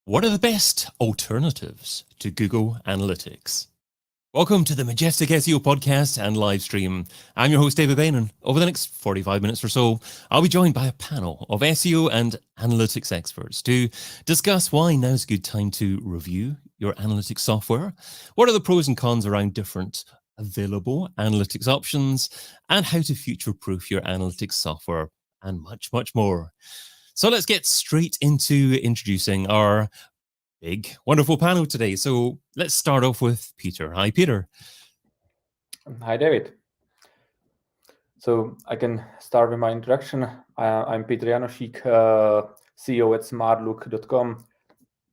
What are the best alternatives to Google Analytics? Welcome to the Majestic SEO podcast and live stream. I'm your host, David Bain, and over the next 45 minutes or so, I'll be joined by a panel of SEO and analytics experts to discuss why now's a good time to review your analytics software, what are the pros and cons around different available analytics options, and how to future-proof your analytics software, and much, much more. So let's get straight into introducing our big, wonderful panel today. So let's start off with Peter. Hi, Peter. Hi, David. So I can start with my introduction. I'm Petr Janošík, CEO at Smartlook.com.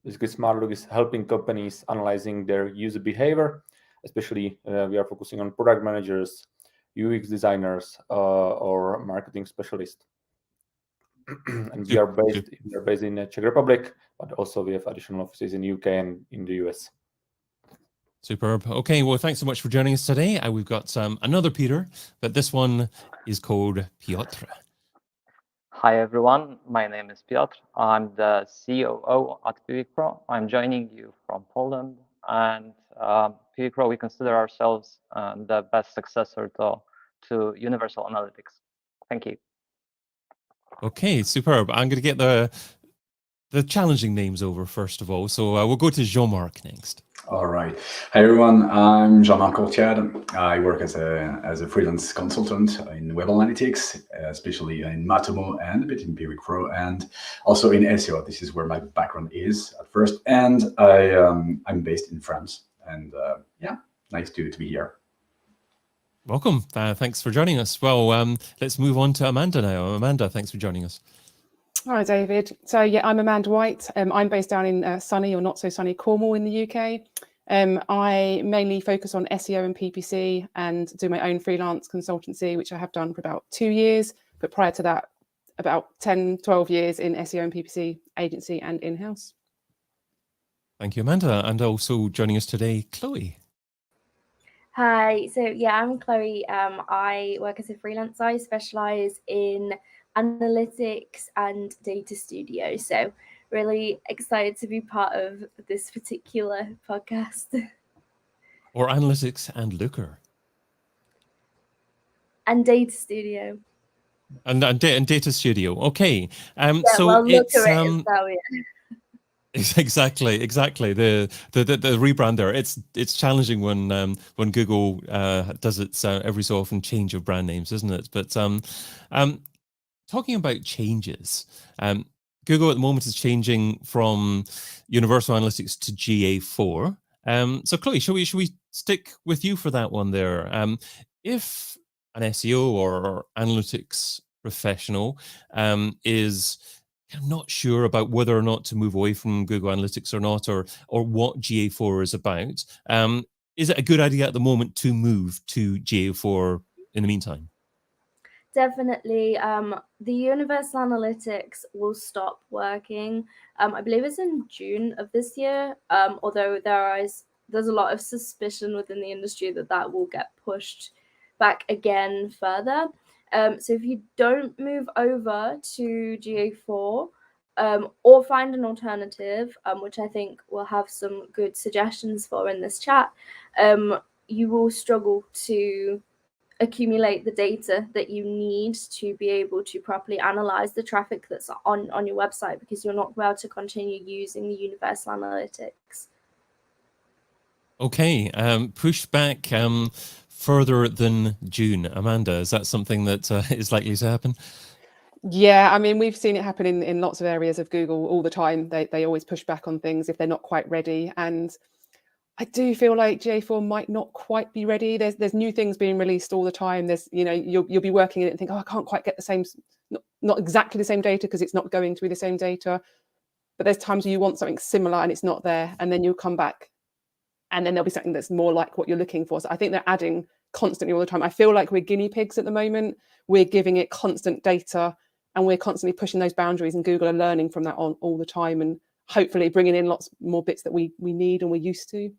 Basically, Smartlook is helping companies analyzing their user behavior. Especially, we are focusing on product managers, UX designers, or marketing specialists. And we are based in the Czech Republic, but also we have additional offices in the UK and in the US. Superb. Okay, well, thanks so much for joining us today. We've got another Peter, but this one is called Piotr. Hi, everyone. My name is Piotr. I'm the COO at Piwik PRO. I'm joining you from Poland. And Piwik PRO, we consider ourselves the best successor to Universal Analytics. Thank you. Okay, superb. I'm going to get the challenging names over first of all. So we'll go to Jean-Marc next. All right. Hi, everyone. I'm Jean-Marc Courtiade. I work as a freelance consultant in web analytics, especially in Matomo and a bit in Piwik PRO, and also in SEO. This is where my background is at first. And I'm based in France. And yeah, nice to be here. Welcome. Thanks for joining us. Well, let's move on to Amanda now. Amanda, thanks for joining us. Hi, David. So yeah, I'm Amanda White. I'm based down in sunny or not so sunny Cornwall in the UK. I mainly focus on SEO and PPC and do my own freelance consultancy, which I have done for about 2 years. But prior to that, about 10, 12 years in SEO and PPC agency and in-house. Thank you, Amanda. And also joining us today, Chloe. Hi, so yeah, I'm Chloe. I work as a freelancer. I specialize in analytics and data studio. So really excited to be part of this particular podcast. Or analytics and Looker. And data studio. And data studio. Okay. Yeah, so well, it's Looker it is, yeah. Exactly. The rebrand there. It's challenging when Google does its every so often change of brand names, isn't it? But talking about changes, Google at the moment is changing from Universal Analytics to GA4. So Chloe, should we stick with you for that one there? If an SEO or analytics professional is not sure about whether or not to move away from Google Analytics or not, or what GA4 is about, is it a good idea at the moment to move to GA4 in the meantime? Definitely. The Universal Analytics will stop working. I believe it's in June of this year, although there's a lot of suspicion within the industry that will get pushed back again further. So if you don't move over to GA4 or find an alternative, which I think we'll have some good suggestions for in this chat, you will struggle to accumulate the data that you need to be able to properly analyze the traffic that's on your website, because you're not able to continue using the Universal Analytics. Okay, push back further than June. Amanda, is that something that is likely to happen? Yeah, I mean, we've seen it happen in lots of areas of Google all the time. They always push back on things if they're not quite ready. And I do feel like GA4 might not quite be ready. There's new things being released all the time. There's, you'll be working in it and think, oh, I can't quite get the same, not exactly the same data because it's not going to be the same data. But there's times where you want something similar and it's not there, and then you'll come back and then there'll be something that's more like what you're looking for. So I think they're adding constantly all the time. I feel like we're guinea pigs at the moment. We're giving it constant data and we're constantly pushing those boundaries, and Google are learning from that on all the time and hopefully bringing in lots more bits that we need and we're used to.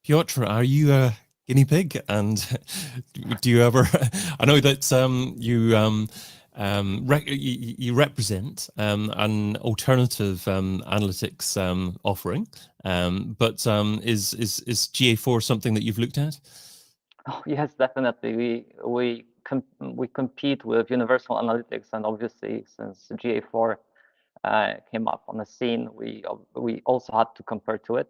Piotr, are you a guinea pig? And do you ever, I know that you represent an alternative analytics offering, but is GA4 something that you've looked at? Oh, yes, definitely. We compete with Universal Analytics, and obviously, since GA4 came up on the scene, we also had to compare to it,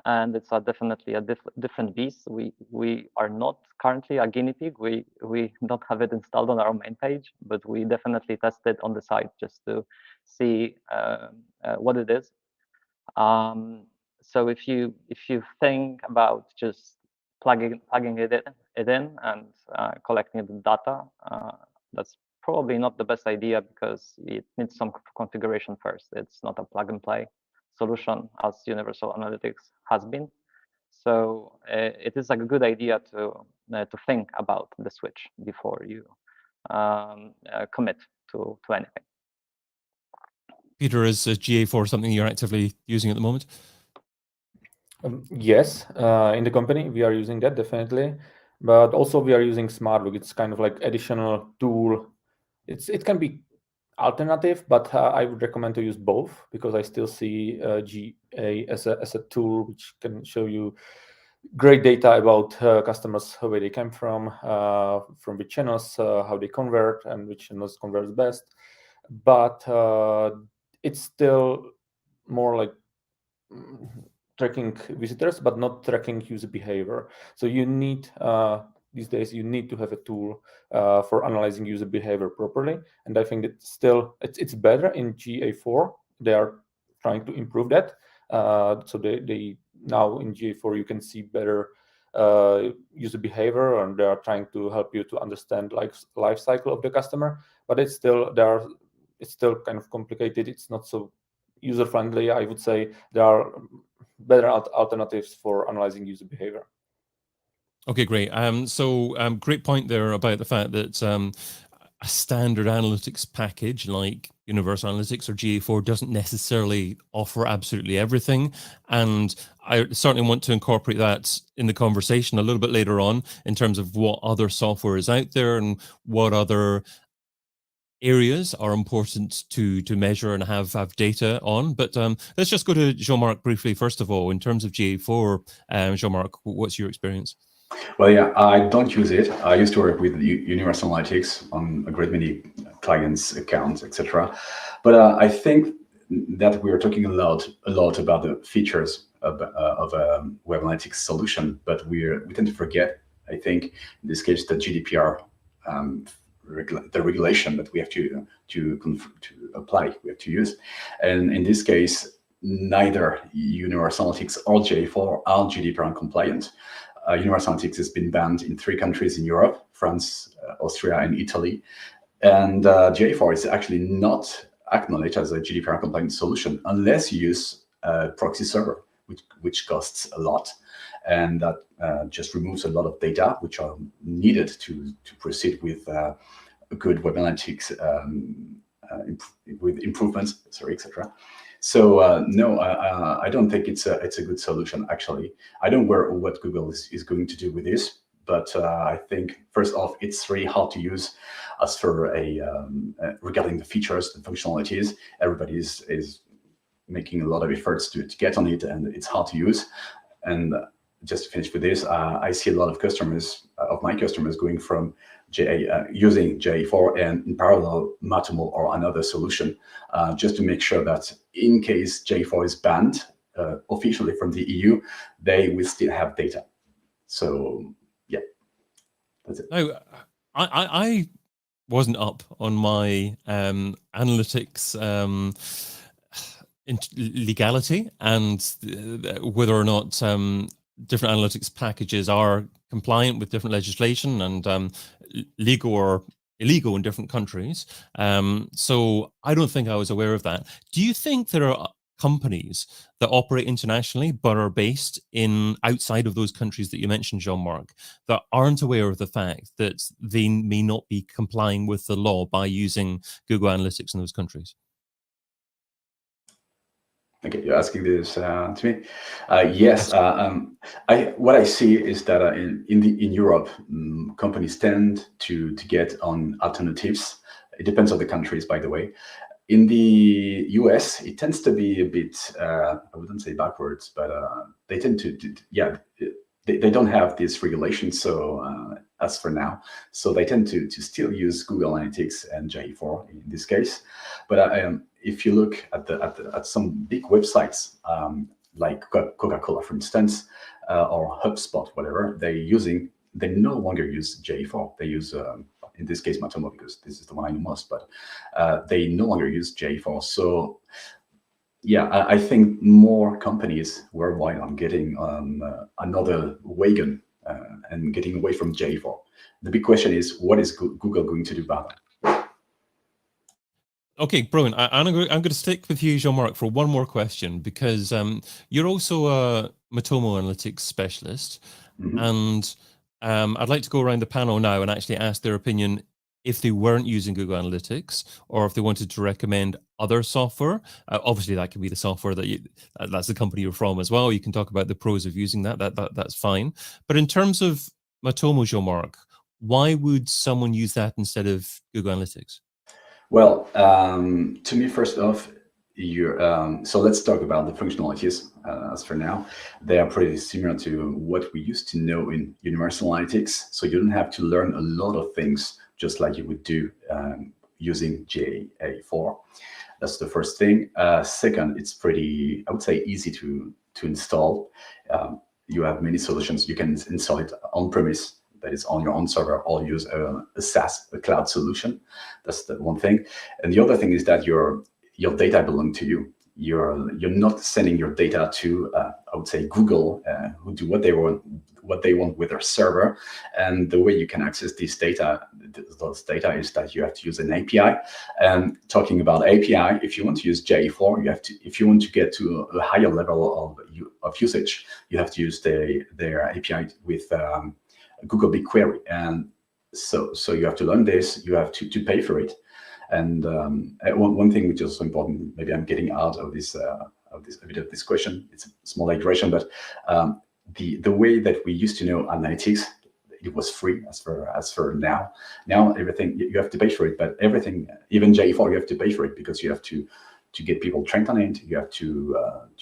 and it's definitely a different beast. We are not currently a guinea pig. We don't have it installed on our main page, but we definitely tested on the site just to see what it is. So if you think about just plugging it in and collecting the data, that's probably not the best idea because it needs some configuration first. It's not a plug and play solution as Universal Analytics has been. So it is a good idea to think about the switch before you commit to anything. Peter, is GA4 something you're actively using at the moment? Yes, in the company we are using that definitely, but also we are using Smartlook. It's kind of like additional tool. It can be alternative, but I would recommend to use both because I still see GA as a tool which can show you great data about customers, where they came from which channels, how they convert, and which channels convert best. But it's still more like tracking visitors, but not tracking user behavior. So you need these days you need to have a tool for analyzing user behavior properly. And I think it's better in GA4. They are trying to improve that. So they now in GA4 you can see better user behavior, and they are trying to help you to understand life cycle of the customer. But it's still kind of complicated. It's not so user friendly. I would say there are better alternatives for analyzing user behavior. Okay, great. So great point there about the fact that a standard analytics package like Universal Analytics or GA4 doesn't necessarily offer absolutely everything. And I certainly want to incorporate that in the conversation a little bit later on in terms of what other software is out there and what other areas are important to measure and have data on. But let's just go to Jean-Marc briefly. First of all, in terms of GA4, Jean-Marc, what's your experience? Well, yeah, I don't use it. I used to work with Universal Analytics on a great many clients' accounts, etc. But I think that we are talking a lot about the features of a web analytics solution, but we tend to forget, I think, in this case, the GDPR, the regulation that we have to apply, we have to use. And in this case, neither Universal Analytics or GA4 are GDPR compliant. Universal Analytics has been banned in 3 countries in Europe: France, Austria, and Italy. And GA4 is actually not acknowledged as a GDPR compliant solution unless you use a proxy server, which costs a lot. And that just removes a lot of data which are needed to proceed with a good web analytics with improvements, etc. So no, I don't think it's a good solution. Actually, I don't know what Google is going to do with this, but I think first off, it's really hard to use. As for regarding the features, the functionalities, everybody is making a lot of efforts to get on it, and it's hard to use. And just to finish with this, I see a lot of customers, of my customers, going from using GA4 and in parallel Matomo or another solution, just to make sure that in case GA4 is banned officially from the EU, they will still have data. So yeah, that's it. Now, I wasn't up on my analytics legality and whether or not different analytics packages are compliant with different legislation and legal or illegal in different countries. So I don't think I was aware of that. Do you think there are companies that operate internationally but are based outside of those countries that you mentioned, Jean-Marc, that aren't aware of the fact that they may not be complying with the law by using Google Analytics in those countries? Okay, you're asking this to me. Yes, what I see is that in Europe, companies tend to get on alternatives It depends on the countries, by the way. In the US, it tends to be a bit, I wouldn't say backwards, but they tend to they don't have this regulation. So as for now, so they tend to still use Google Analytics and GA4 in this case. But if you look at some big websites like Coca-Cola, for instance, or HubSpot, whatever, they no longer use GA4. They use in this case Matomo, because this is the one I know most, but they no longer use GA4. So yeah, I think more companies worldwide are getting on another wagon and getting away from GA4. The big question is, what is Google going to do about it? Okay, brilliant. I'm going to stick with you, Jean-Marc, for one more question, because you're also a Matomo Analytics specialist. Mm-hmm. And I'd like to go around the panel now and actually ask their opinion if they weren't using Google Analytics, or if they wanted to recommend other software. Obviously, that can be the software that's the company you're from as well. You can talk about the pros of using that. That's fine. But in terms of Matomo, Jean-Marc, why would someone use that instead of Google Analytics? Well, to me, first off, so let's talk about the functionalities. As for now, they are pretty similar to what we used to know in Universal Analytics. So you don't have to learn a lot of things, just like you would do using GA4. That's the first thing. Second, it's pretty, I would say, easy to install. You have many solutions. You can install it on premise, that is on your own server, or use a SaaS, a cloud solution. That's the one thing. And the other thing is that your data belong to you. You're not sending your data to I would say Google, who do what they want with their server. And the way you can access those data is that you have to use an API. And talking about API, if you want to use GA4, if you want to get to a higher level of usage, you have to use their API with Google BigQuery. And so you have to learn this. You have to pay for it. And one thing which is also important, maybe I'm getting out of this a bit of this question. It's a small digression, but the way that we used to know analytics, it was free as for now. Now everything you have to pay for it, but everything, even GA4, you have to pay for it, because you have to get people trained on it. You have to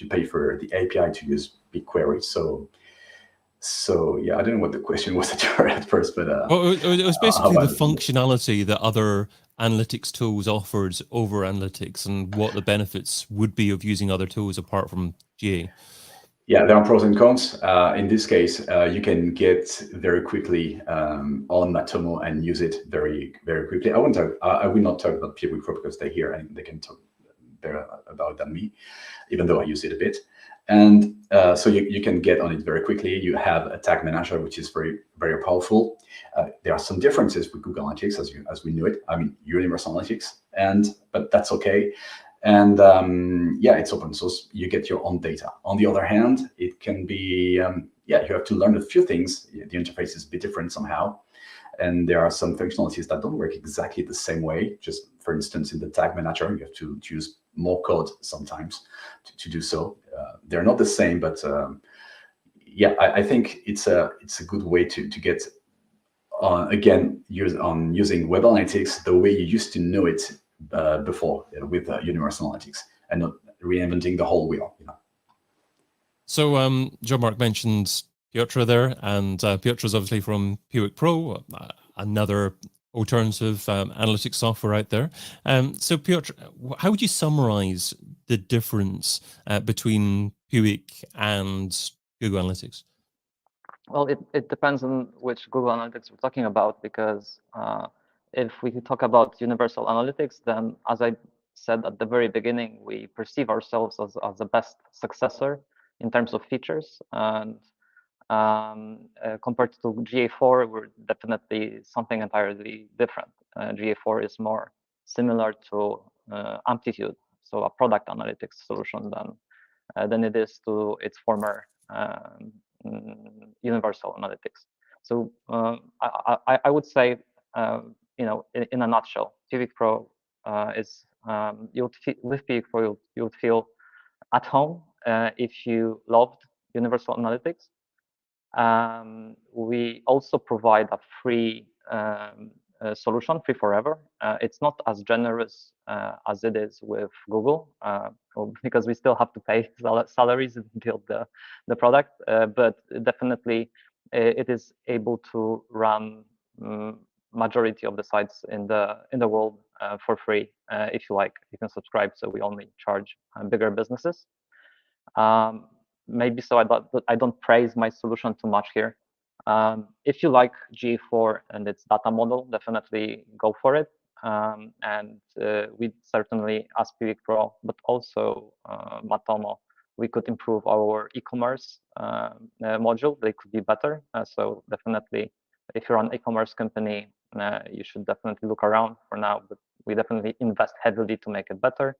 pay for the API to use BigQuery. So yeah, I don't know what the question was at first, but well, it was basically the functionality that other analytics tools offered over analytics, and what the benefits would be of using other tools apart from GA. Yeah, there are pros and cons. In this case, you can get very quickly on Matomo and use it very, very quickly. I will not talk about Piwik PRO, because they're here and they can talk better about it than me, even though I use it a bit. And so you can get on it very quickly. You have a tag manager, which is very, very powerful. There are some differences with Google Analytics, as we knew it. I mean, Universal Analytics, but that's okay. And yeah, it's open source. You get your own data. On the other hand, it can be, you have to learn a few things. The interface is a bit different somehow. And there are some functionalities that don't work exactly the same way. Just for instance, in the tag manager, you have to use more code sometimes to do so. They're not the same, but yeah, I think it's a good way to get again using Web Analytics the way you used to know it before with Universal Analytics, and not reinventing the whole wheel. So Jean-Marc mentioned Piotr there, and Piotr is obviously from Piwik PRO, another alternative analytics software out there. So Piotr, how would you summarize the difference between Piwik and Google Analytics? Well, it depends on which Google Analytics we're talking about, because if we talk about Universal Analytics, then as I said at the very beginning, we perceive ourselves as the best successor in terms of features. And compared to GA4, we're definitely something entirely different. GA4 is more similar to Amplitude, so a product analytics solution, than it is to its former Universal Analytics. So I would say, in a nutshell, Piwik PRO is with Piwik PRO you would feel at home if you loved Universal Analytics. We also provide a free solution, free forever. It's not as generous as it is with Google, because we still have to pay salaries and build the product, but definitely it is able to run majority of the sites in the world for free. If you like, you can subscribe. So we only charge bigger businesses. Maybe so I don't praise my solution too much here. If you like GA4 and its data model, definitely go for it. And we certainly, as Piwik PRO, but also Matomo, we could improve our e-commerce module. They could be better. So definitely, if you're an e-commerce company, you should definitely look around for now. But we definitely invest heavily to make it better.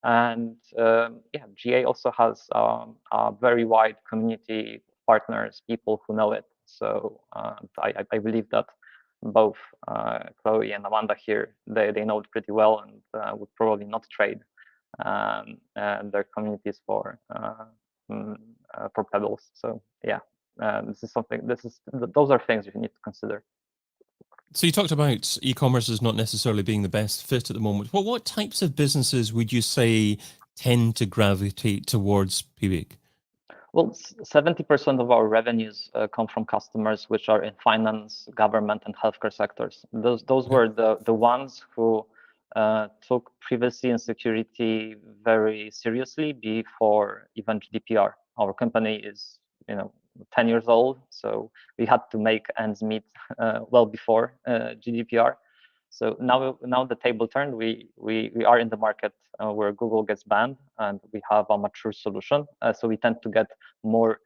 And yeah, GA also has a very wide community, partners, people who know it. So I believe that both Chloe and Amanda here, they know it pretty well, and would probably not trade their communities for Pebbles. So yeah, this is something. Those are things you need to consider. So you talked about e-commerce as not necessarily being the best fit at the moment. Well, what types of businesses would you say tend to gravitate towards Piwik? Well, 70% of our revenues come from customers which are in finance, government, and healthcare sectors. Those were the ones who took privacy and security very seriously before even GDPR. Our company is, 10 years old, so we had to make ends meet well before GDPR. So now the table turned. We are in the market where Google gets banned, and we have a mature solution. So we tend to get more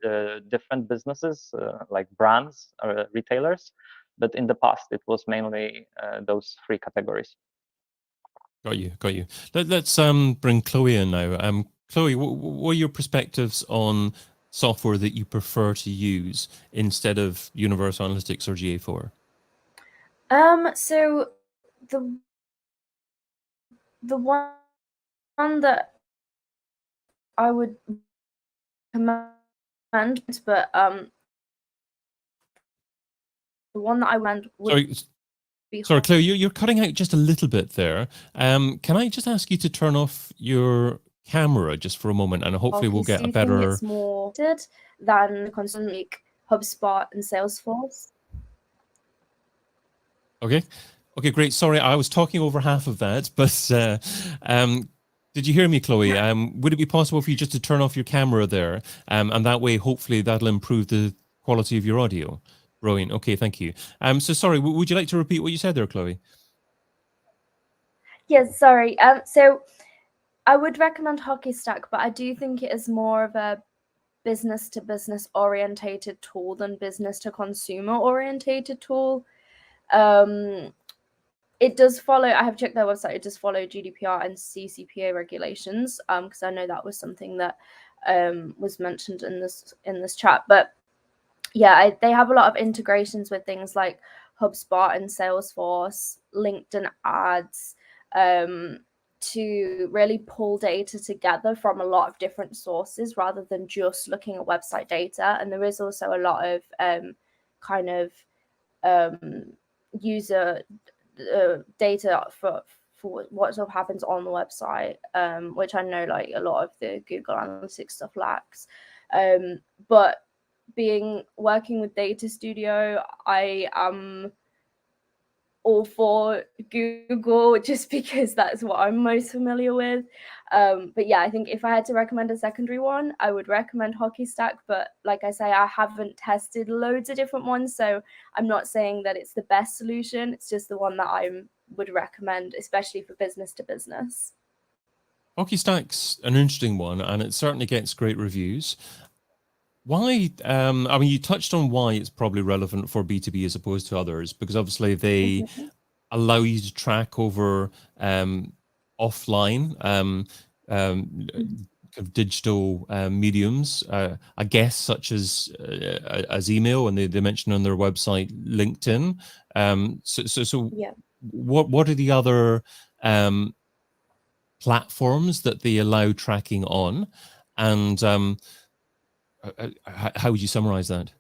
different businesses like brands or retailers. But in the past, it was mainly those three categories. Got you. Let's bring Chloe in now. Chloe, what are your perspectives on software that you prefer to use instead of Universal Analytics or GA4? So the one that I would recommend, but the one that I recommend would Sorry, Chloe, you're cutting out just a little bit there. Can I just ask you to turn off your camera just for a moment, and hopefully we'll get a better. It's more than constantly HubSpot and Salesforce. Okay, great. Sorry, I was talking over half of that, but did you hear me, Chloe? Would it be possible for you just to turn off your camera there, and that way, hopefully, that'll improve the quality of your audio? Brilliant. Okay, thank you. So sorry, would you like to repeat what you said there, Chloe? Yes, sorry. So I would recommend Hockey Stack, but I do think it is more of a business to business orientated tool than business to consumer orientated tool. It does follow, I have checked their website, it does follow GDPR and CCPA regulations, because I know that was something that was mentioned in this chat. But yeah, they have a lot of integrations with things like HubSpot and Salesforce, LinkedIn ads, to really pull data together from a lot of different sources rather than just looking at website data. And there is also a lot of user data for what sort of happens on the website, which I know like a lot of the Google Analytics stuff lacks. But working with Data Studio, I am all for Google just because that's what I'm most familiar with. But yeah, I think if I had to recommend a secondary one, I would recommend Hockey Stack. But like I say, I haven't tested loads of different ones, so I'm not saying that it's the best solution. It's just the one that I would recommend, especially for business to business. Hockey Stack's an interesting one, and it certainly gets great reviews. Why? I mean, you touched on why it's probably relevant for B2B as opposed to others, because obviously they allow you to track over offline digital mediums, I guess, such as email, and they mention on their website LinkedIn. So yeah. What are the other platforms that they allow tracking on, and how would you summarize that?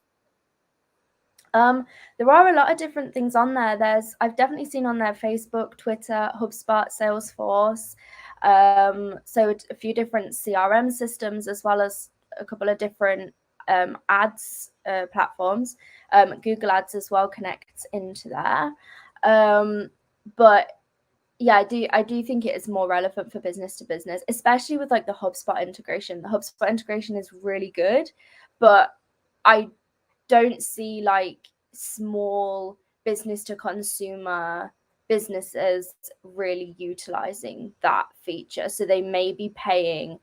There are a lot of different things on there. I've definitely seen on there Facebook, Twitter, HubSpot, Salesforce. So a few different CRM systems, as well as a couple of different ads platforms. Google Ads as well connects into there. But yeah, I do think it is more relevant for business to business, especially with like the HubSpot integration. The HubSpot integration is really good, but I don't see like small business to consumer businesses really utilizing that feature. So they may be paying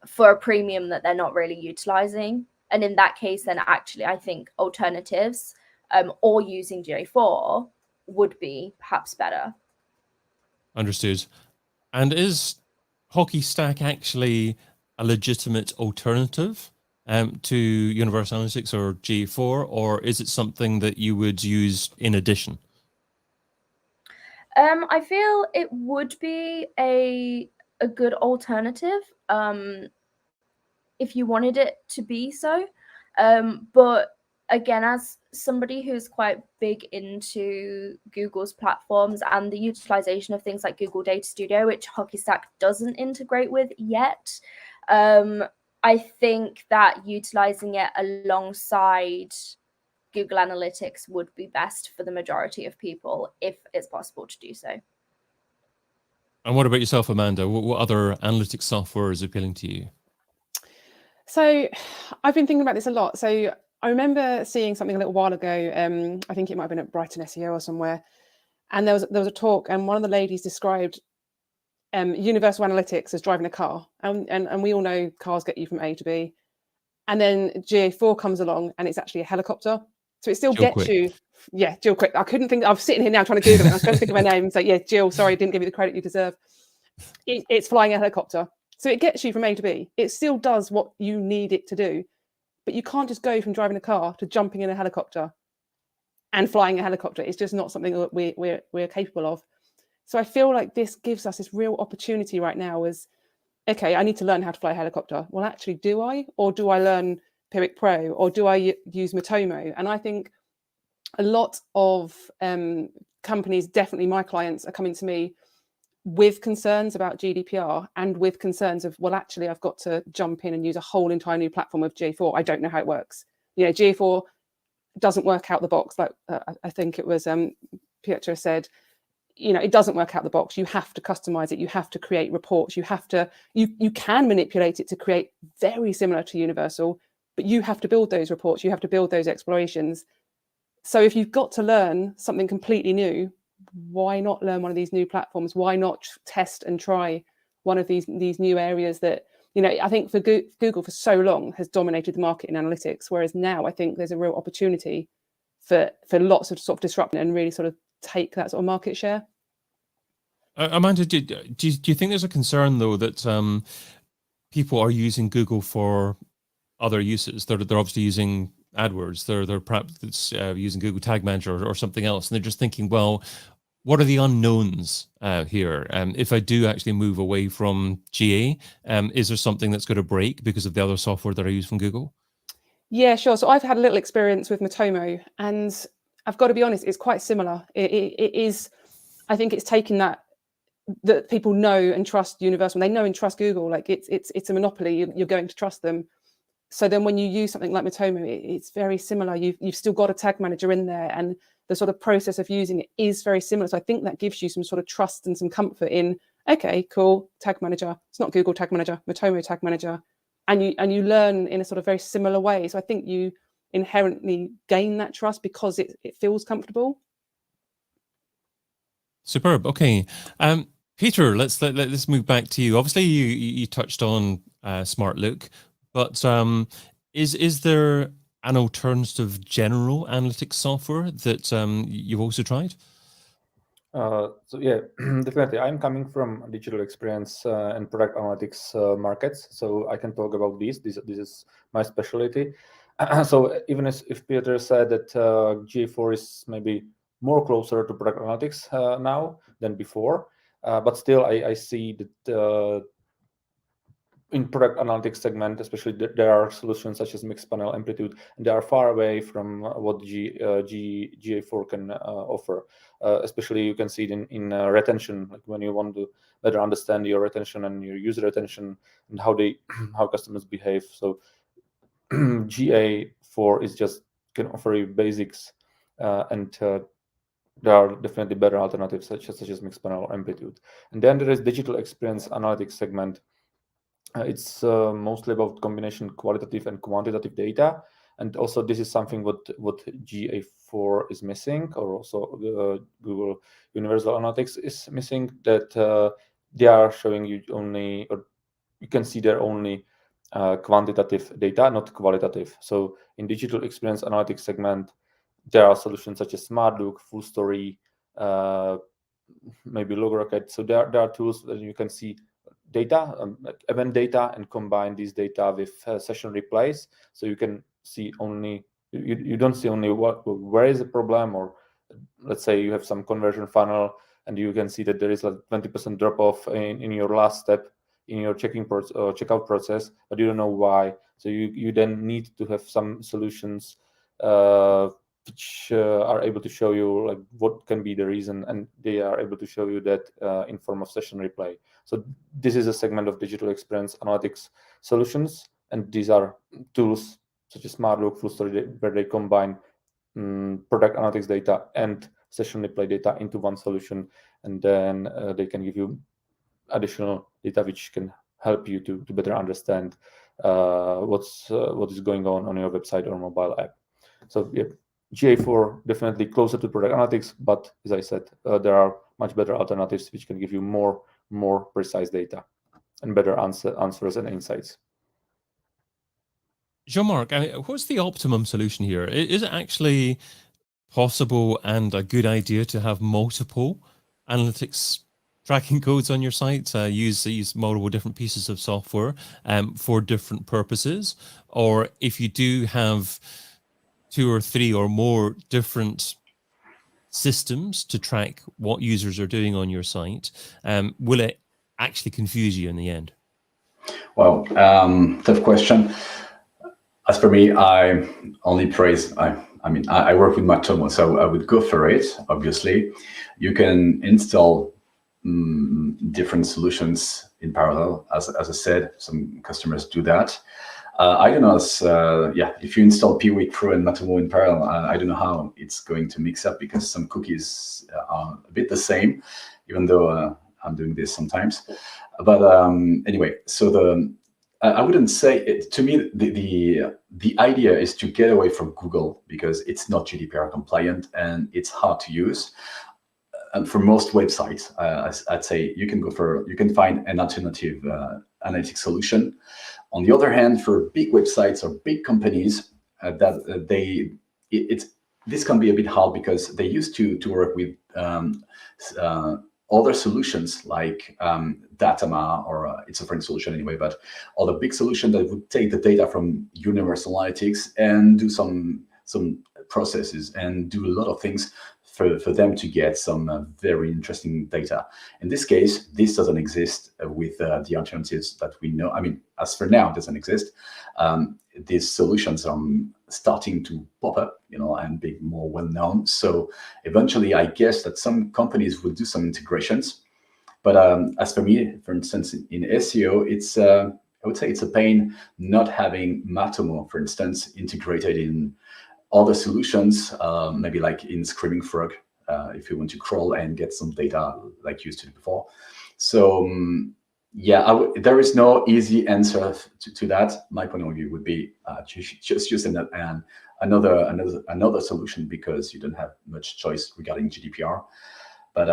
for a premium that they're not really utilizing. And in that case, then actually, I think alternatives or using GA4 would be perhaps better. Understood. And is Hockey Stack actually a legitimate alternative to Universal Analytics or GA4, or is it something that you would use in addition? I feel it would be a good alternative if you wanted it to be so. But again, as somebody who's quite big into Google's platforms and the utilization of things like Google Data Studio, which Hockey Stack doesn't integrate with yet, I think that utilizing it alongside Google Analytics would be best for the majority of people if it's possible to do so. And what about yourself, Amanda? What other analytics software is appealing to you? So I've been thinking about this a lot. So I remember seeing something a little while ago. I think it might have been at Brighton SEO or somewhere. And there was a talk, and one of the ladies described Universal Analytics as driving a car. And we all know cars get you from A to B. And then GA4 comes along and it's actually a helicopter. So it still Jill gets Quick. you. Yeah, Jill Quick. I couldn't think. I'm sitting here now trying to Google it. I was trying to think of her name. So yeah, Jill, sorry, didn't give you the credit you deserve. It's flying a helicopter. So it gets you from A to B. It still does what you need it to do. But you can't just go from driving a car to jumping in a helicopter and flying a helicopter. It's just not something that we're capable of. So I feel like this gives us this real opportunity right now as, okay, I need to learn how to fly a helicopter. Well, actually, do I? Or do I learn Piwik PRO? Or do I use Matomo? And I think a lot of companies, definitely my clients, are coming to me with concerns about GDPR and with concerns of, well, actually, I've got to jump in and use a whole entire new platform of GA4. I don't know how it works. You know, GA4 doesn't work out the box. Like I think it was Piotr said, you know, it doesn't work out the box. You have to customize it. You have to create reports. You have to, you can manipulate it to create very similar to Universal, but you have to build those reports. You have to build those explorations. So if you've got to learn something completely new, why not learn one of these new platforms? Why not test and try one of these new areas that, you know, I think for Google for so long has dominated the market in analytics, whereas now I think there's a real opportunity for lots of sort of disruption and really sort of take that sort of market share. Amanda, do you think there's a concern though that people are using Google for other uses? They're obviously using AdWords. They're perhaps using Google Tag Manager or something else, and they're just thinking, well, what are the unknowns here? If I do actually move away from GA, is there something that's going to break because of the other software that I use from Google? Yeah, sure. So I've had a little experience with Matomo, and I've got to be honest, it's quite similar. It is, I think it's taken that people know and trust Universal. They know and trust Google. Like it's a monopoly. You're going to trust them. So then when you use something like Matomo, it's very similar. You've still got a tag manager in there, and the sort of process of using it is very similar. So I think that gives you some sort of trust and some comfort in, okay, cool, tag manager. It's not Google Tag Manager, Matomo Tag Manager. And you learn in a sort of very similar way. So I think you inherently gain that trust because it feels comfortable. Superb. Okay. Peter, let's move back to you. Obviously, you touched on Smartlook, but is there an alternative general analytics software that you've also tried? So yeah, definitely. I'm coming from digital experience and product analytics markets, so I can talk about this. This is my specialty. So even if Peter said that GA4 is maybe more closer to product analytics now than before, but still I see that in product analytics segment, especially, there are solutions such as mixed panel amplitude, and they are far away from what GA4 can offer. Especially, you can see it in retention, like when you want to better understand your retention and your user retention and how customers behave. So GA4 is just can offer you basics, and there are definitely better alternatives such as mixed panel or amplitude. And then there is digital experience analytics segment. It's mostly about combination qualitative and quantitative data, and also this is something what GA4 is missing, or also Google Universal Analytics is missing. That they are showing you only, or you can see there only quantitative data, not qualitative. So in digital experience analytics segment, there are solutions such as Smartlook, Full Story, maybe LogRocket. So there are tools that you can see data, like event data, and combine these data with session replays. So you can see only, you don't see only where is the problem, or let's say you have some conversion funnel and you can see that there is a 20% drop off in your last step in your checkout process, but you don't know why. So you then need to have some solutions which are able to show you like what can be the reason, and they are able to show you that in form of session replay. So this is a segment of digital experience analytics solutions, and these are tools such as Smartlook, Full Story, where they combine product analytics data and session replay data into one solution, and then they can give you additional data which can help you to better understand what is going on your website or mobile app. So yeah, GA4 definitely closer to product analytics, but as I said, there are much better alternatives which can give you more precise data and better answers and insights. Jean-Marc, what's the optimum solution here? Is it actually possible and a good idea to have multiple analytics tracking codes on your site, use multiple different pieces of software for different purposes? Or if you do have 2 or 3 or more different systems to track what users are doing on your site, will it actually confuse you in the end? Well, tough question. As for me, I only praise, I work with Matomo, so I would go for it, obviously. You can install different solutions in parallel. As I said, some customers do that. I don't know, if you install Piwik PRO and Matomo in parallel, I don't know how it's going to mix up, because some cookies are a bit the same, even though I'm doing this sometimes. But anyway, so I wouldn't say it. To me, the idea is to get away from Google, because it's not GDPR compliant and it's hard to use. And for most websites, I'd say you can find an alternative analytics solution. On the other hand, for big websites or big companies, this can be a bit hard, because they used to work with other solutions like Datama, or it's a French solution anyway, but other big solution that would take the data from Universal Analytics and do some processes and do a lot of things for them to get some very interesting data. In this case, this doesn't exist with the alternatives that we know. I mean, as for now, it doesn't exist. These solutions are starting to pop up, and be more well-known. So eventually, I guess that some companies will do some integrations. But as for me, for instance, in SEO, it's I would say it's a pain not having Matomo, for instance, integrated in other solutions, maybe like in Screaming Frog, if you want to crawl and get some data like you used to do before. So there is no easy answer to that. My point of view would be just use another solution, because you don't have much choice regarding GDPR. But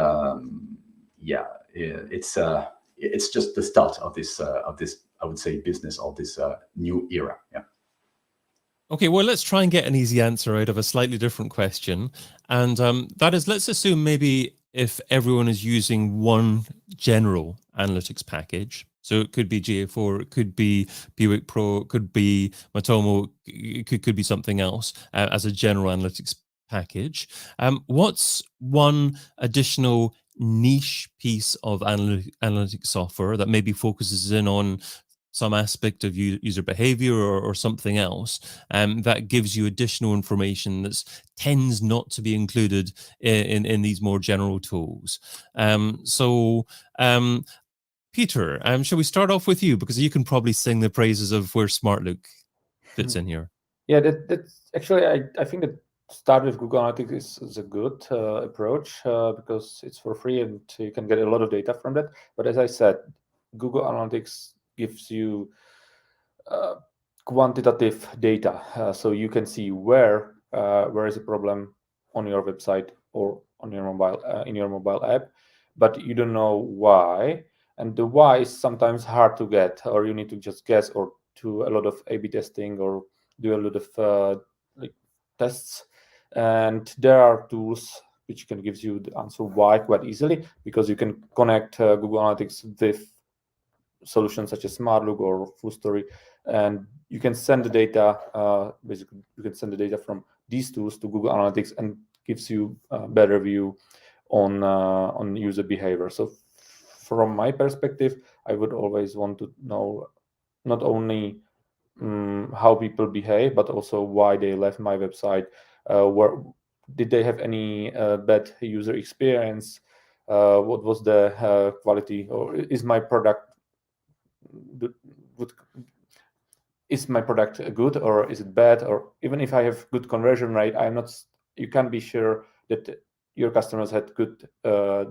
it's just the start of this I would say business of this new era. Yeah. Okay, well, let's try and get an easy answer out of a slightly different question. And that is, let's assume maybe if everyone is using one general analytics package, so it could be GA4, it could be Piwik PRO, it could be Matomo, it could be something else as a general analytics package. What's one additional niche piece of analytics software that maybe focuses in on some aspect of user behavior or something else, that gives you additional information that tends not to be included in these more general tools. Peter, shall we start off with you, because you can probably sing the praises of where Smartlook fits in here. Yeah, that's actually, I think that start with Google Analytics is a good approach because it's for free and you can get a lot of data from that. But as I said, Google Analytics gives you quantitative data, so you can see where is a problem on your website or on your mobile in your mobile app, but you don't know why. And the why is sometimes hard to get, or you need to just guess or do a lot of A/B testing or do a lot of tests. And there are tools which can give you the answer why quite easily, because you can connect Google Analytics with solutions such as Smartlook or FullStory, and you can send the data. Basically, you can send the data from these tools to Google Analytics, and gives you a better view on user behavior. So from my perspective, I would always want to know not only how people behave, but also why they left my website. Where did they have any bad user experience? What was the quality, or is my product good, or is it bad? Or even if I have good conversion rate, you can't be sure that your customers had good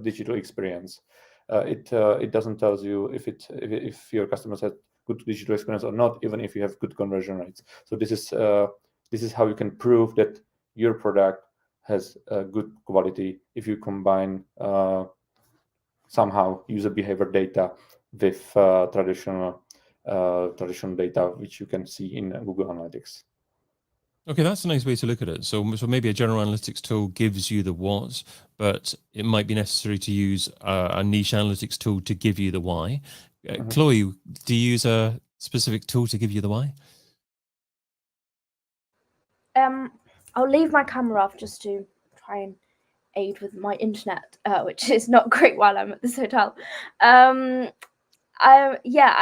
digital experience. It doesn't tell you if your customers had good digital experience or not, even if you have good conversion rates. So this is how you can prove that your product has good quality, if you combine somehow user behavior data with traditional data, which you can see in Google Analytics. Okay, that's a nice way to look at it. So maybe a general analytics tool gives you the what, but it might be necessary to use a niche analytics tool to give you the why. Chloe, do you use a specific tool to give you the why? I'll leave my camera off just to try and aid with my internet, which is not great while I'm at this hotel. I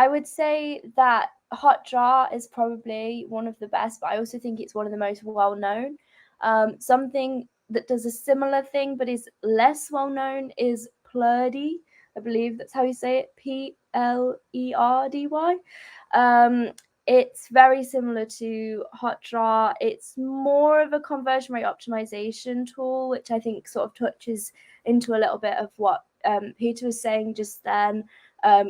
would say that Hotjar is probably one of the best, but I also think it's one of the most well-known. Something that does a similar thing but is less well-known is Plerdy. I believe that's how you say it, Plerdy. It's very similar to Hotjar. It's more of a conversion rate optimization tool, which I think sort of touches into a little bit of what Peter was saying just then.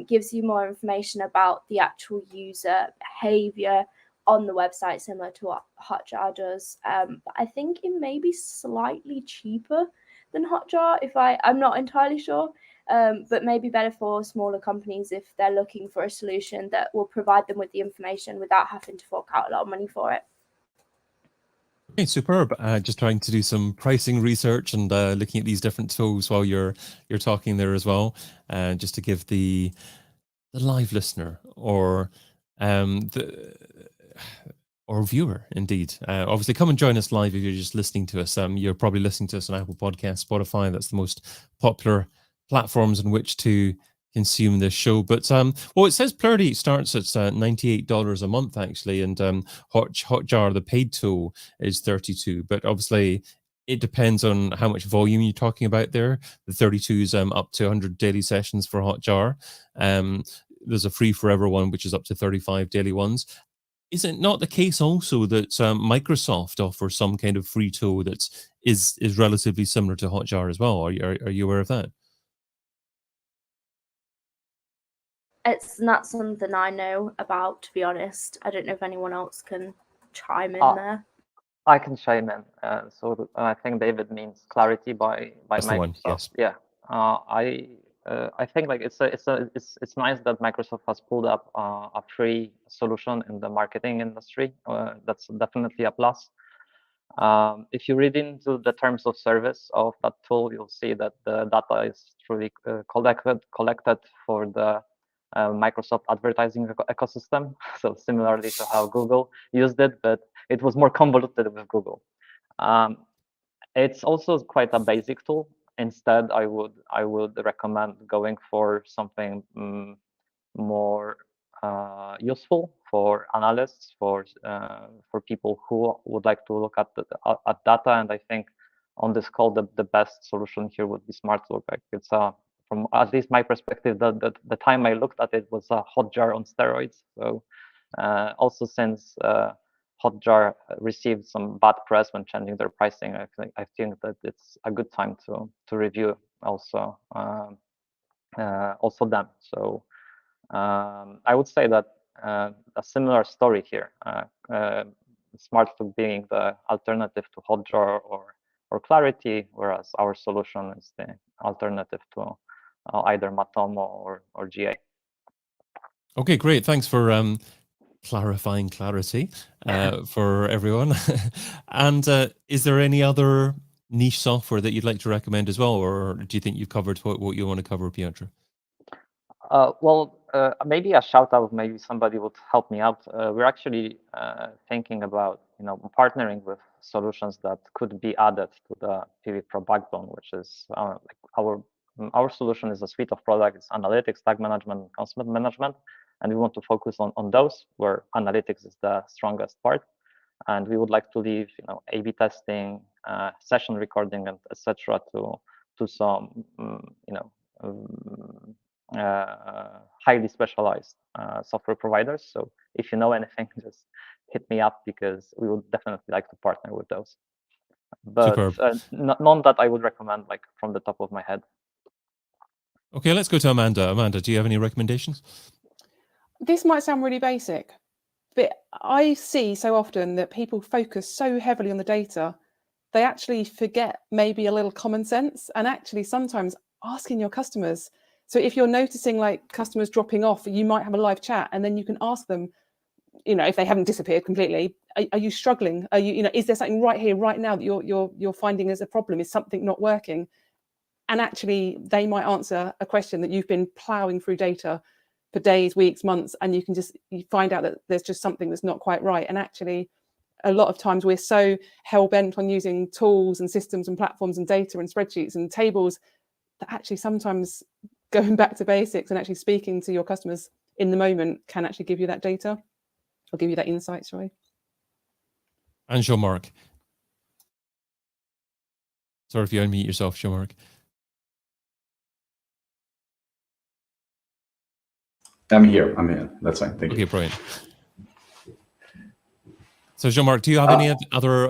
Gives you more information about the actual user behavior on the website, similar to what Hotjar does. But I think it may be slightly cheaper than Hotjar, I'm not entirely sure, but maybe better for smaller companies if they're looking for a solution that will provide them with the information without having to fork out a lot of money for it. Okay, superb. Just trying to do some pricing research and looking at these different tools while you're talking there as well, just to give the live listener or viewer, indeed. Obviously, come and join us live if you're just listening to us. You're probably listening to us on Apple Podcasts, Spotify. That's the most popular platforms in which to consume this show. But it says Plerdy starts at $98 a month actually, and Hotjar, the paid tool, is $32. But obviously, it depends on how much volume you're talking about there. The 32 is up to 100 daily sessions for Hotjar. There's a free forever one, which is up to 35 daily ones. Is it not the case also that Microsoft offers some kind of free tool that is relatively similar to Hotjar as well? Are you aware of that? It's not something I know about, to be honest. I don't know if anyone else can chime in there. I can chime in. So I think David means Clarity by That's Microsoft. The one, yes. Yeah. I think like it's nice that Microsoft has pulled up a free solution in the marketing industry. That's definitely a plus. If you read into the terms of service of that tool, you'll see that the data is truly collected for the Microsoft advertising ecosystem. So similarly to how Google used it, but it was more convoluted with Google. It's also quite a basic tool. Instead, I would recommend going for something more useful for analysts, for people who would like to look at data. And I think on this call, the best solution here would be Smartlook. Like it's from at least my perspective, the time I looked at it was a Hotjar on steroids. So also since Hotjar received some bad press when changing their pricing, I think that it's a good time to review also them. So I would say that a similar story here. Smartlook being the alternative to Hotjar or Clarity, whereas our solution is the alternative to either Matomo or GA. Okay, great. Thanks for clarifying Clarity for everyone. And is there any other niche software that you'd like to recommend as well, or do you think you've covered what you want to cover, Piotr? Maybe a shout out, maybe somebody would help me out. We're actually thinking about partnering with solutions that could be added to the Piwik PRO backbone, which is like our solution is a suite of products, analytics, tag management, consumer management, and we want to focus on those where analytics is the strongest part. And we would like to leave A/B testing, session recording, and etc. to some highly specialized software providers. So if you know anything, just hit me up, because we would definitely like to partner with those. But none that I would recommend like from the top of my head. Okay, let's go to Amanda. Amanda, do you have any recommendations? This might sound really basic, but I see so often that people focus so heavily on the data, they actually forget maybe a little common sense, and actually sometimes asking your customers. So if you're noticing like customers dropping off, you might have a live chat, and then you can ask them, if they haven't disappeared completely, are you struggling? Are you, is there something right here, right now that you're finding as a problem? Is something not working? And actually they might answer a question that you've been plowing through data for days, weeks, months, and you find out that there's just something that's not quite right. And actually a lot of times we're so hell-bent on using tools and systems and platforms and data and spreadsheets and tables that actually sometimes going back to basics and actually speaking to your customers in the moment can actually give you that data or give you that insight, sorry. And Jean-Marc. Sorry if you unmute yourself, Jean-Marc. I'm here. That's fine. Thank you. Okay, brilliant. So Jean-Marc, do you have any other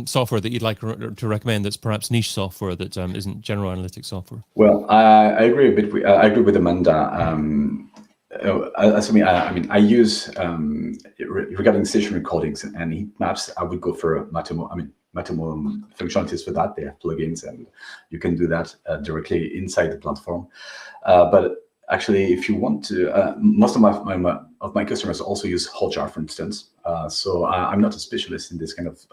software that you'd like to recommend that's perhaps niche software that isn't general analytics software? Well, I agree a bit. I agree with Amanda. I use regarding session recordings and heat maps, I would go for Matomo. Matomo functionalities for that. They have plugins, and you can do that directly inside the platform. But actually, if you want to, most of my customers also use Hotjar, for instance. So I'm not a specialist in this kind of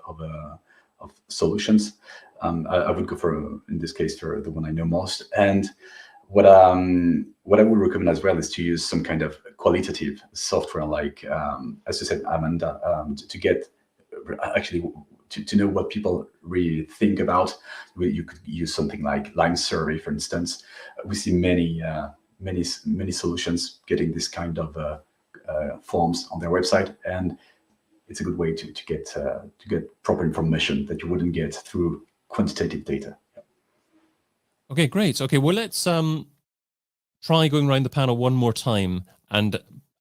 solutions. I would go for, in this case, for the one I know most. And what I would recommend as well is to use some kind of qualitative software, like as you said, Amanda, to get actually to know what people really think about. You could use something like Lime Survey, for instance. We see many solutions getting this kind of forms on their website, and it's a good way to get proper information that you wouldn't get through quantitative data. Okay, great. Okay, well, let's try going around the panel one more time and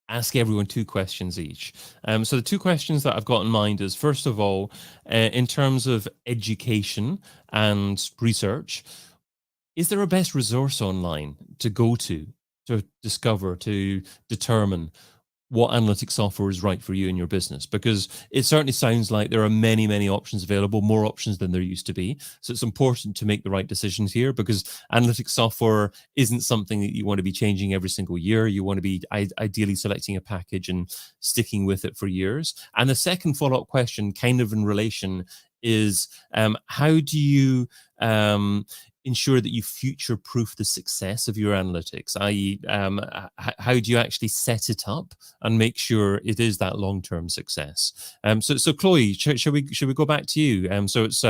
ask everyone 2 questions each. So the 2 questions that I've got in mind is, first of all, in terms of education and research, is there a best resource online to go to discover, to determine what analytics software is right for you and your business? Because it certainly sounds like there are many options available, more options than there used to be. So it's important to make the right decisions here, because analytics software isn't something that you want to be changing every single year. You want to be ideally selecting a package and sticking with it for years. And the second follow-up question, kind of in relation, is how do you ensure that you future-proof the success of your analytics? I.e., how do you actually set it up and make sure it is that long-term success? So Chloe, should we go back to you? So it's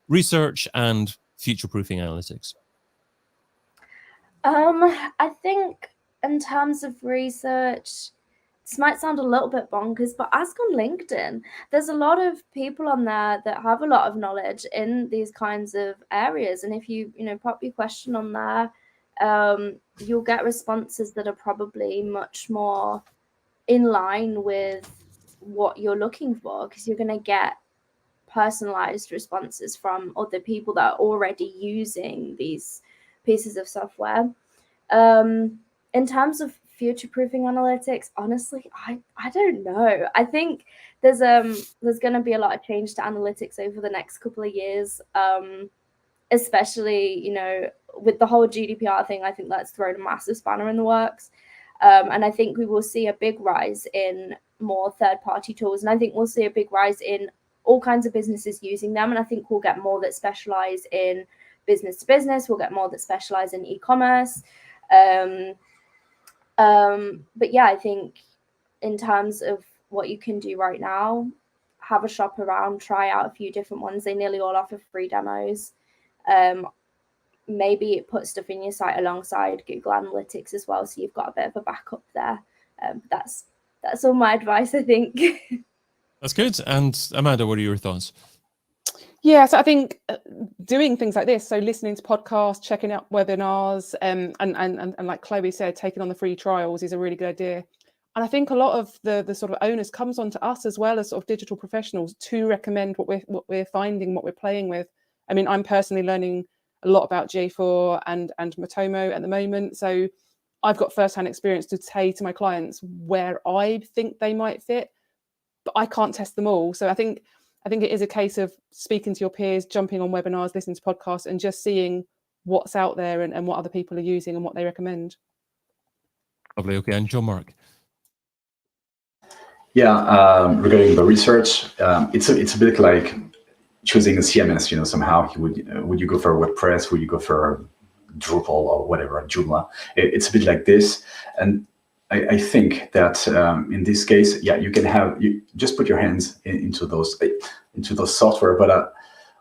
research and future-proofing analytics. I think in terms of research, this might sound a little bit bonkers, but ask on LinkedIn. There's a lot of people on there that have a lot of knowledge in these kinds of areas. And if you pop your question on there, you'll get responses that are probably much more in line with what you're looking for, because you're going to get personalized responses from other people that are already using these pieces of software. In terms of future-proofing analytics, honestly, I don't know. I think there's going to be a lot of change to analytics over the next couple of years, especially with the whole GDPR thing. I think that's thrown a massive spanner in the works, and I think we will see a big rise in more third-party tools, and I think we'll see a big rise in all kinds of businesses using them, and I think we'll get more that specialize in business to business. We'll get more that specialize in e-commerce. But yeah, I think in terms of what you can do right now, have a shop around, try out a few different ones. They nearly all offer free demos. Maybe put stuff in your site alongside Google Analytics as well, so you've got a bit of a backup there. That's all my advice, I think. That's good. And Amanda, what are your thoughts? Yeah, so I think doing things like this, so listening to podcasts, checking out webinars, and like Chloe said, taking on the free trials is a really good idea. And I think a lot of the sort of onus comes onto us as well as sort of digital professionals to recommend what we're finding, what we're playing with. I mean, I'm personally learning a lot about J4 and Matomo at the moment, so I've got first-hand experience to say to my clients where I think they might fit, but I can't test them all. So I think it is a case of speaking to your peers, jumping on webinars, listening to podcasts, and just seeing what's out there and what other people are using and what they recommend. Lovely. Okay, and Jean-Marc. Yeah, regarding the research, it's a bit like choosing a CMS. Somehow would you go for WordPress? Would you go for Drupal or whatever, Joomla? It's a bit like this, and I think that in this case, yeah, you just put your hands into those software, but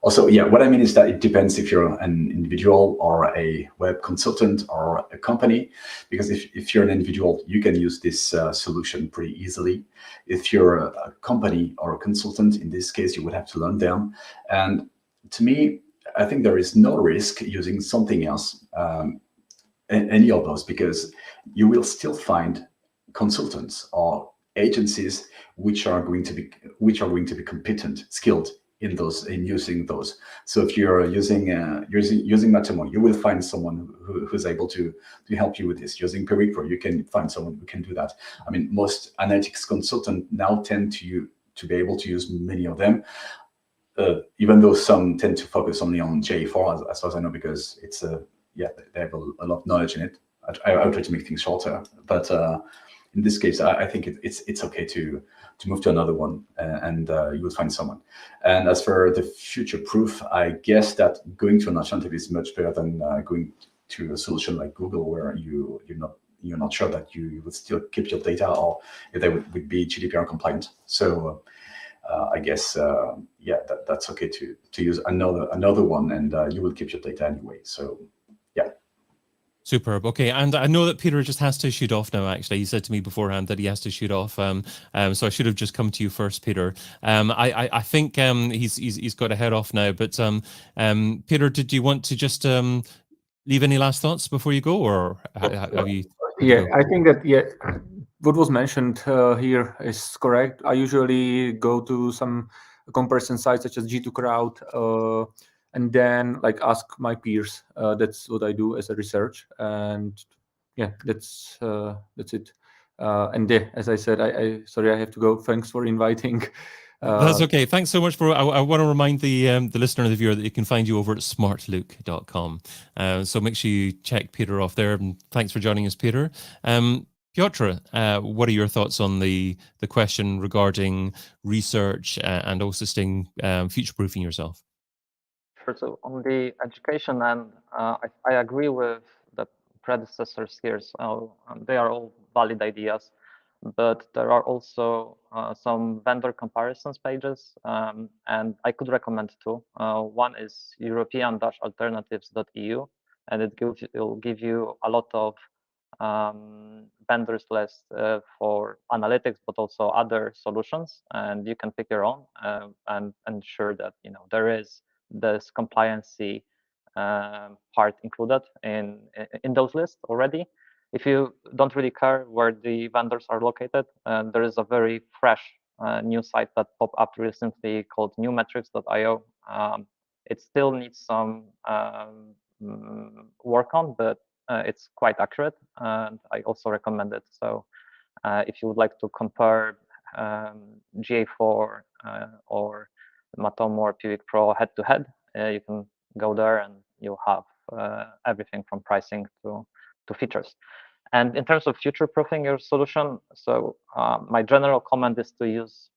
also, yeah, what I mean is that it depends if you're an individual or a web consultant or a company, because if you're an individual, you can use this solution pretty easily. If you're a company or a consultant, in this case, you would have to learn them. And to me, I think there is no risk using something else, any of those, because you will still find consultants or agencies which are going to be competent, skilled in using those. So if you're using Matomo, you will find someone who's able to help you with this. Using Piwik PRO, you can find someone who can do that. I mean, most analytics consultants now tend to be able to use many of them. Even though some tend to focus only on J4, as far as I know, because it's they have a lot of knowledge in it. I'll try to make things shorter, but in this case, I think it's okay to move to another one, and you will find someone. And as for the future proof, I guess that going to an alternative is much better than going to a solution like Google, where you're not sure that you would still keep your data, or if they would be GDPR compliant. So I guess that's okay to use another one, and you will keep your data anyway. So yeah. Superb. Okay, and I know that Peter just has to shoot off now. Actually, he said to me beforehand that he has to shoot off. So I should have just come to you first, Peter. I think he's got to head off now. But Peter, did you want to just leave any last thoughts before you go, or have you? Yeah, I think that what was mentioned here is correct. I usually go to some comparison sites such as G2 Crowd. And then ask my peers. That's what I do as a research, and yeah, that's it. And as I said, I sorry, I have to go. Thanks for inviting. That's okay. Thanks so much for. I want to remind the listener and the viewer that you can find you over at smartlook.com. So make sure you check Peter off there. And thanks for joining us, Peter. Piotr, what are your thoughts on the question regarding research and also staying future-proofing yourself? So on the education end, I agree with the predecessors here. So they are all valid ideas, but there are also some vendor comparisons pages, and I could recommend two. One is European-alternatives.eu, and it will give you a lot of vendors list for analytics, but also other solutions, and you can pick your own and ensure that there is this compliancy part included in those lists already. If you don't really care where the vendors are located, there is a very fresh new site that popped up recently called newmetrics.io. It still needs some work on, but it's quite accurate, and I also recommend it. So if you would like to compare GA4 or Matomo or Piwik PRO head to head, you can go there and you'll have everything from pricing to features. And in terms of future-proofing your solution, so my general comment is to use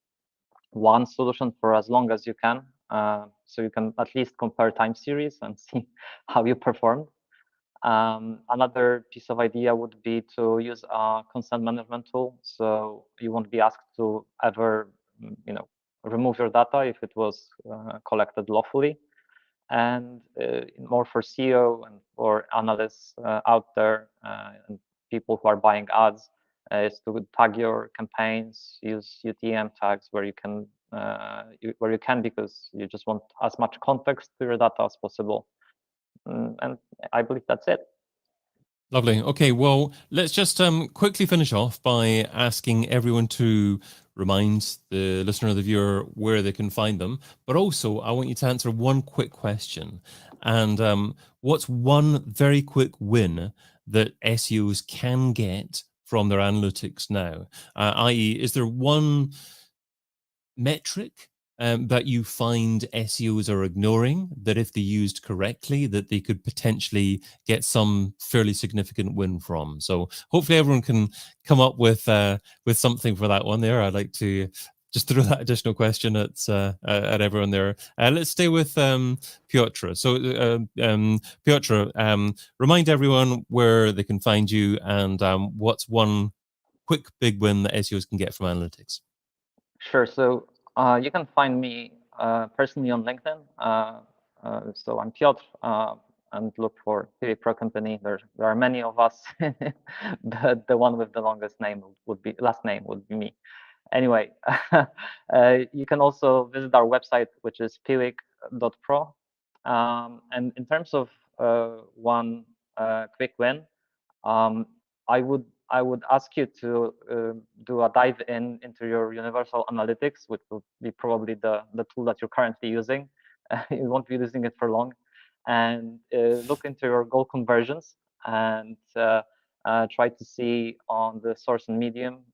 one solution for as long as you can, so you can at least compare time series and see how you performed. Another piece of idea would be to use a consent management tool, so you won't be asked to ever, remove your data if it was collected lawfully. And more for SEO and for analysts out there and people who are buying ads, is to tag your campaigns, use UTM tags where you can, because you just want as much context to your data as possible. And I believe that's it. Lovely. Okay, well, let's just quickly finish off by asking everyone to remind the listener or the viewer where they can find them. But also, I want you to answer one quick question. And what's one very quick win that SEOs can get from their analytics now? I.e., is there one metric that you find SEOs are ignoring, that if they used correctly, that they could potentially get some fairly significant win from? So hopefully everyone can come up with something for that one there. I'd like to just throw that additional question at everyone there. Let's stay with Piotr. So Piotr, remind everyone where they can find you and what's one quick big win that SEOs can get from analytics. Sure. So you can find me personally on LinkedIn. So I'm Piotr, and look for Piwik PRO company. There are many of us, but the one with the longest last name would be me. Anyway, you can also visit our website, which is piwik.pro. And in terms of one quick win, I would ask you to do a dive into your Universal Analytics, which will be probably the tool that you're currently using. You won't be using it for long. And look into your goal conversions and try to see on the source and medium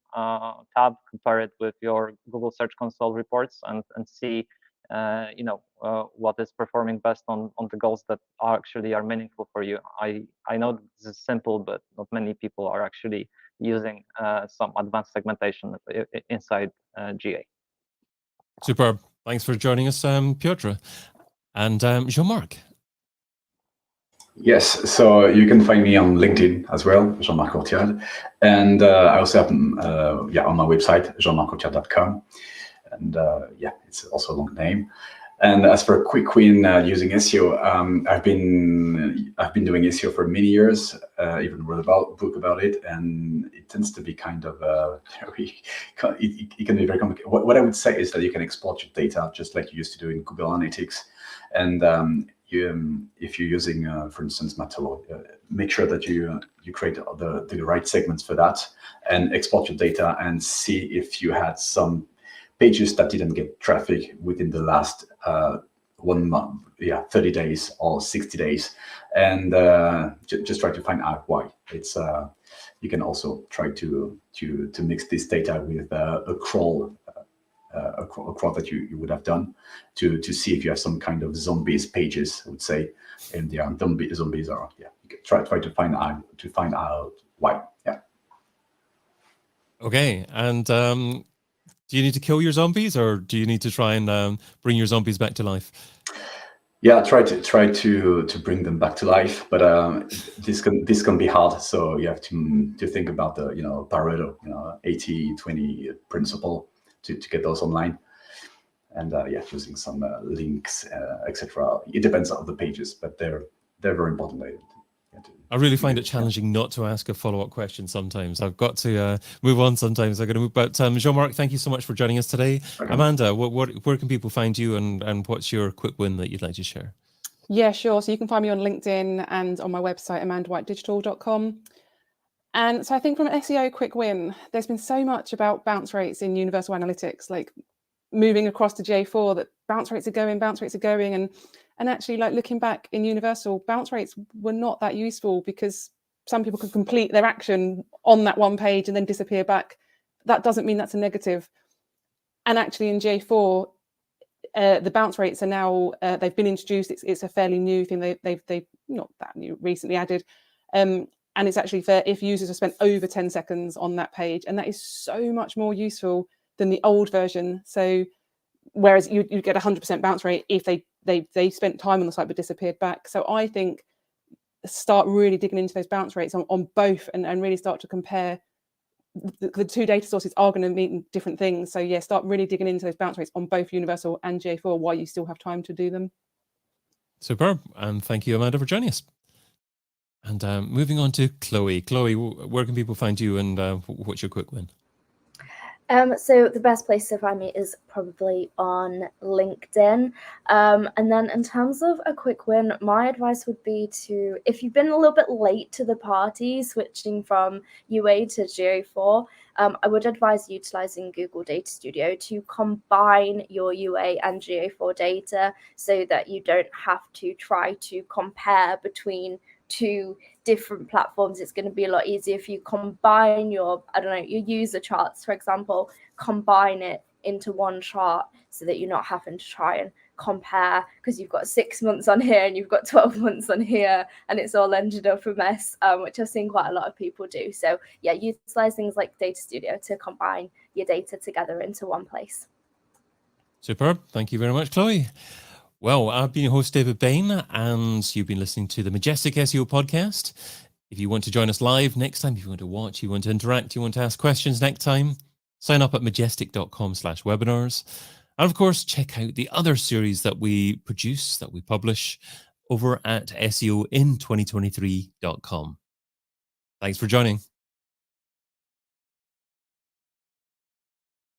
tab, compare it with your Google Search Console reports and see what is performing best on the goals that actually are meaningful for you. I know this is simple, but not many people are actually using some advanced segmentation inside GA. Superb. Thanks for joining us, Piotr. And Jean-Marc. Yes, so you can find me on LinkedIn as well, Jean-Marc Courtiade, and I also have on my website, jeanmarccourtiade.com, and it's also a long name. And as for a quick win using SEO, I've been doing SEO for many years, even wrote a book about it, and it tends to be kind of it can be very complicated. What I would say is that you can export your data just like you used to do in Google Analytics, and if you're using, for instance, Matomo, make sure that you create the right segments for that, and export your data and see if you had some pages that didn't get traffic within the last 1 month, 30 days or 60 days, and just try to find out why. It's you can also try to mix this data with a crawl that you would have done to see if you have some kind of zombies pages, I would say, and zombies are you can try to find out why. Yeah. Okay, and do you need to kill your zombies, or do you need to try and bring your zombies back to life? Yeah, try to bring them back to life, but this can be hard. So you have to think about the Pareto 80-20 principle to get those online, and using some links, etc. It depends on the pages, but they're very important. I really find it challenging not to ask a follow-up question sometimes. I've got to move on sometimes. I've got to move. But Jean-Marc, thank you so much for joining us today. Okay. Amanda, where can people find you, and what's your quick win that you'd like to share? Yeah, sure. So you can find me on LinkedIn and on my website, amandawhitedigital.com. And so I think from an SEO quick win, there's been so much about bounce rates in Universal Analytics, like moving across to J4, that bounce rates are going. And actually, like looking back in Universal, bounce rates were not that useful because some people could complete their action on that one page and then disappear back. That doesn't mean that's a negative. And actually in J4, the bounce rates are now, they've been introduced. It's a fairly new thing. They've not that new, recently added. And it's actually for if users have spent over 10 seconds on that page. And that is so much more useful than the old version. So whereas you get 100% bounce rate if they spent time on the site but disappeared back. So I think start really digging into those bounce rates on both and really start to compare. The two data sources are going to mean different things. So yeah, start really digging into those bounce rates on both Universal and J4 while you still have time to do them. Superb. And thank you, Amanda, for joining us. And moving on to Chloe. Chloe, where can people find you, and what's your quick win? So the best place to find me is probably on LinkedIn. And then in terms of a quick win, my advice would be to, if you've been a little bit late to the party, switching from UA to GA4, I would advise utilizing Google Data Studio to combine your UA and GA4 data so that you don't have to try to compare between two different platforms. It's going to be a lot easier if you combine your user charts, for example, combine it into one chart so that you're not having to try and compare because you've got 6 months on here and you've got 12 months on here and it's all ended up a mess, which I've seen quite a lot of people do. So yeah, utilize things like Data Studio to combine your data together into one place. Superb. Thank you very much, Chloe. Well, I've been your host, David Bain, and you've been listening to the Majestic SEO podcast. If you want to join us live next time, if you want to watch, you want to interact, you want to ask questions next time, sign up at majestic.com/webinars. And of course, check out the other series that we produce, that we publish over at SEOin2023.com. Thanks for joining.